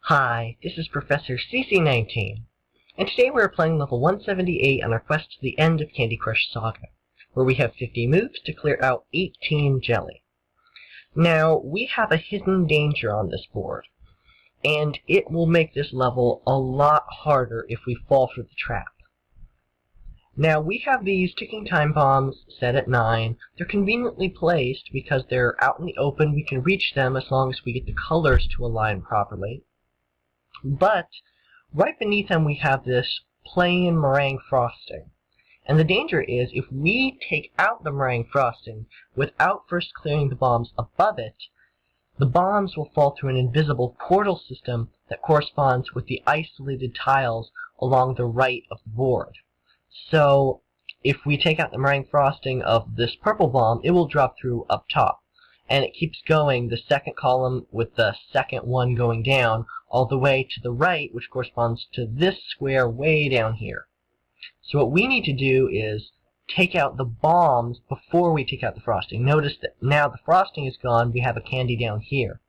Hi, this is Professor CC19, and today we are playing level 178 on our quest to the end of Candy Crush Saga, where we have 50 moves to clear out 18 jelly. Now, we have a hidden danger on this board, and it will make this level a lot harder if we fall for the trap. Now, we have these ticking time bombs set at 9. They're conveniently placed because they're out in the open. We can reach them as long as we get the colors to align properly. But right beneath them we have this plain meringue frosting. And the danger is if we take out the meringue frosting without first clearing the bombs above it, the bombs will fall through an invisible portal system that corresponds with the isolated tiles along the right of the board. So if we take out the meringue frosting of this purple bomb, it will drop through up top. And it keeps going, the second column with the second one going down, all the way to the right, which corresponds to this square way down here. So what we need to do is take out the bombs before we take out the frosting. Notice that now the frosting is gone, we have a candy down here.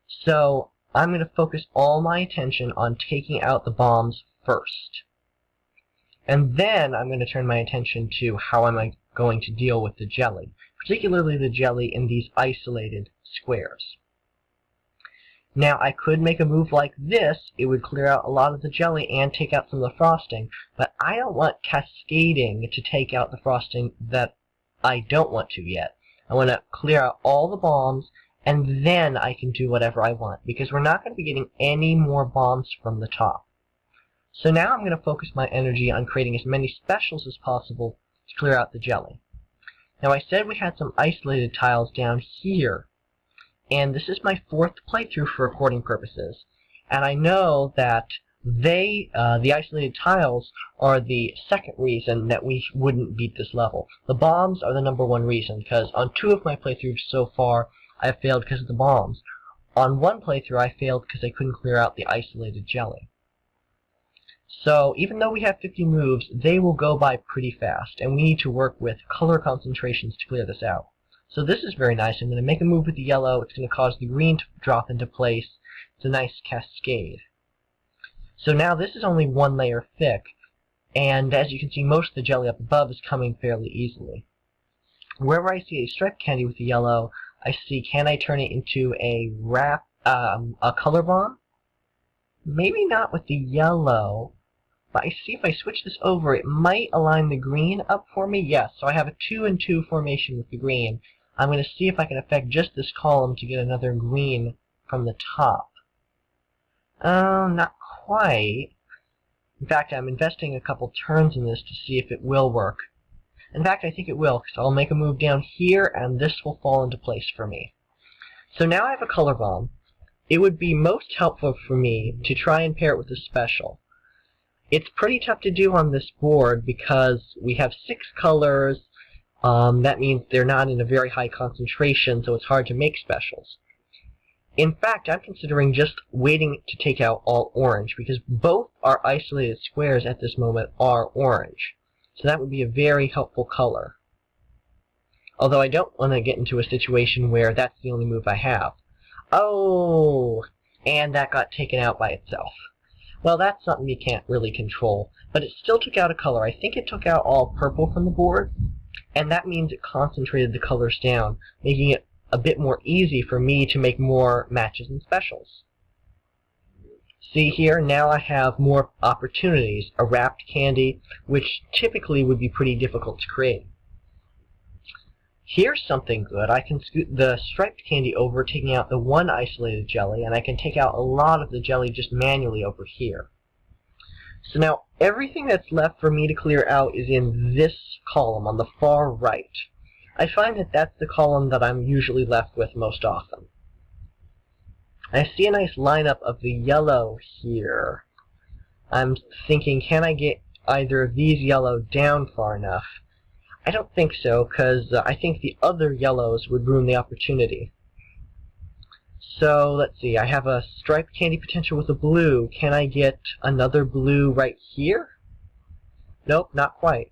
So I'm going to focus all my attention on taking out the bombs first. And then I'm going to turn my attention to how am I going to deal with the jelly, particularly the jelly in these isolated squares. Now, I could make a move like this. It would clear out a lot of the jelly and take out some of the frosting, but I don't want cascading to take out the frosting that I don't want to yet. I want to clear out all the bombs, and then I can do whatever I want, because we're not going to be getting any more bombs from the top. So now I'm going to focus my energy on creating as many specials as possible to clear out the jelly. Now, I said we had some isolated tiles down here, and this is my 4th playthrough for recording purposes, and I know that the isolated tiles are the second reason that we wouldn't beat this level. The bombs are the #1 reason, because on 2 of my playthroughs so far, I have failed because of the bombs. On 1 playthrough, I failed because I couldn't clear out the isolated jelly. So even though we have 50 moves, they will go by pretty fast, and we need to work with color concentrations to clear this out. So this is very nice. I'm going to make a move with the yellow. It's going to cause the green to drop into place. It's a nice cascade. So now this is only 1 layer thick, and as you can see, most of the jelly up above is coming fairly easily. Wherever I see a striped candy with the yellow, I see, can I turn it into a color bomb? Maybe not with the yellow, but I see if I switch this over, it might align the green up for me. Yes, so I have a 2 and 2 formation with the green. I'm going to see if I can affect just this column to get another green from the top. Not quite. In fact, I'm investing a couple turns in this to see if it will work. In fact, I think it will, because I'll make a move down here, and this will fall into place for me. So now I have a color bomb. It would be most helpful for me to try and pair it with a special. It's pretty tough to do on this board because we have 6 colors. That means they're not in a very high concentration, so it's hard to make specials. In fact, I'm considering just waiting to take out all orange, because both our isolated squares at this moment are orange. So that would be a very helpful color. Although I don't want to get into a situation where that's the only move I have. Oh, and that got taken out by itself. Well, that's something you can't really control, but it still took out a color. I think it took out all purple from the board, and that means it concentrated the colors down, making it a bit more easy for me to make more matches and specials. See here, now I have more opportunities. A wrapped candy, which typically would be pretty difficult to create. Here's something good. I can scoot the striped candy over, taking out the 1 isolated jelly, and I can take out a lot of the jelly just manually over here. So now everything that's left for me to clear out is in this column on the far right. I find that that's the column that I'm usually left with most often. I see a nice lineup of the yellow here. I'm thinking, can I get either of these yellow down far enough? I don't think so, because I think the other yellows would ruin the opportunity. So, let's see, I have a striped candy potential with a blue. Can I get another blue right here? Nope, not quite.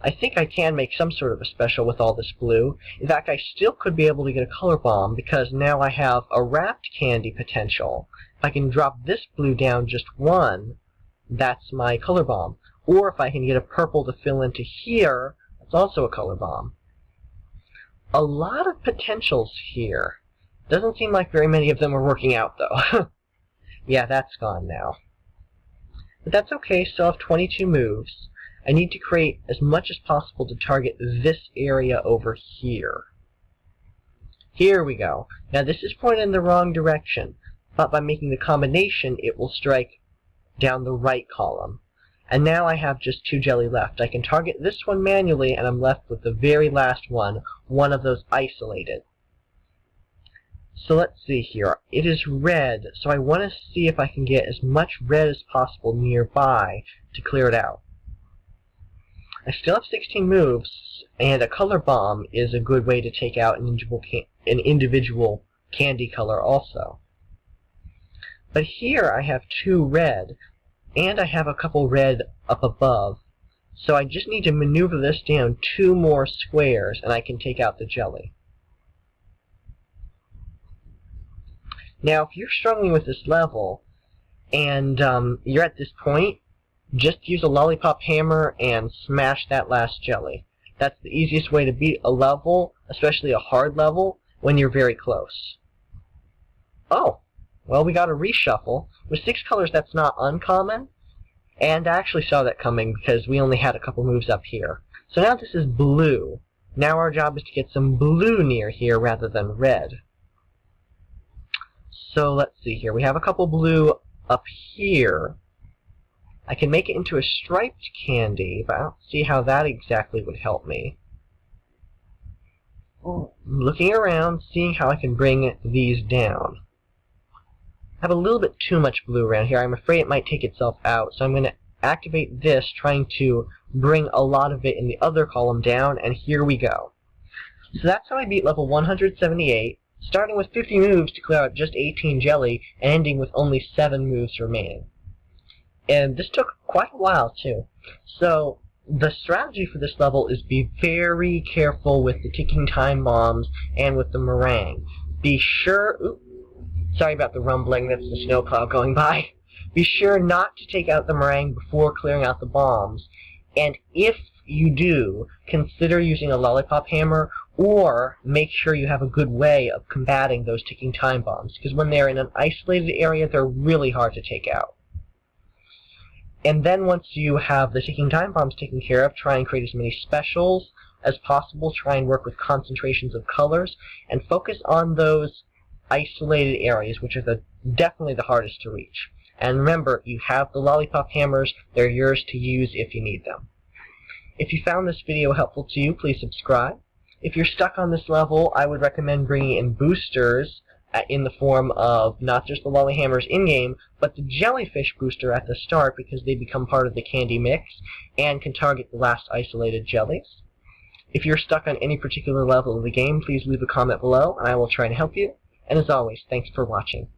I think I can make some sort of a special with all this blue. In fact, I still could be able to get a color bomb because now I have a wrapped candy potential. If I can drop this blue down just one, that's my color bomb. Or if I can get a purple to fill into here, that's also a color bomb. A lot of potentials here. Doesn't seem like very many of them are working out, though. Yeah, that's gone now. But that's okay, still have 22 moves. I need to create as much as possible to target this area over here. Here we go. Now this is pointed in the wrong direction, but by making the combination, it will strike down the right column. And now I have just 2 jelly left. I can target this one manually, and I'm left with the very last one of those isolated. So let's see here. It is red, so I want to see if I can get as much red as possible nearby to clear it out. I still have 16 moves, and a color bomb is a good way to take out an individual candy color also. But here I have 2 red, and I have a couple red up above, so I just need to maneuver this down 2 more squares, and I can take out the jelly. Now, if you're struggling with this level, and you're at this point, just use a lollipop hammer and smash that last jelly. That's the easiest way to beat a level, especially a hard level, when you're very close. Oh, well, we got a reshuffle. With 6 colors, that's not uncommon, and I actually saw that coming because we only had a couple moves up here. So now this is blue. Now our job is to get some blue near here rather than red. So let's see here. We have a couple blue up here. I can make it into a striped candy, but I don't see how that exactly would help me. I'm looking around, seeing how I can bring these down. I have a little bit too much blue around here. I'm afraid it might take itself out, so I'm going to activate this, trying to bring a lot of it in the other column down, and here we go. So that's how I beat level 178, starting with 50 moves to clear out just 18 jelly, and ending with only 7 moves remaining. And this took quite a while, too. So the strategy for this level is be very careful with the ticking time bombs and with the meringue. Be sure... Oops, sorry about the rumbling, that's the snow cloud going by. Be sure not to take out the meringue before clearing out the bombs. And if you do, consider using a lollipop hammer, or make sure you have a good way of combating those ticking time bombs, because when they're in an isolated area, they're really hard to take out. And then once you have the ticking time bombs taken care of, try and create as many specials as possible. Try and work with concentrations of colors, and focus on those isolated areas, which are definitely the hardest to reach. And remember, you have the lollipop hammers. They're yours to use if you need them. If you found this video helpful to you, please subscribe. If you're stuck on this level, I would recommend bringing in boosters in the form of not just the lolly hammers in-game, but the jellyfish booster at the start, because they become part of the candy mix and can target the last isolated jellies. If you're stuck on any particular level of the game, please leave a comment below, and I will try and help you. And as always, thanks for watching.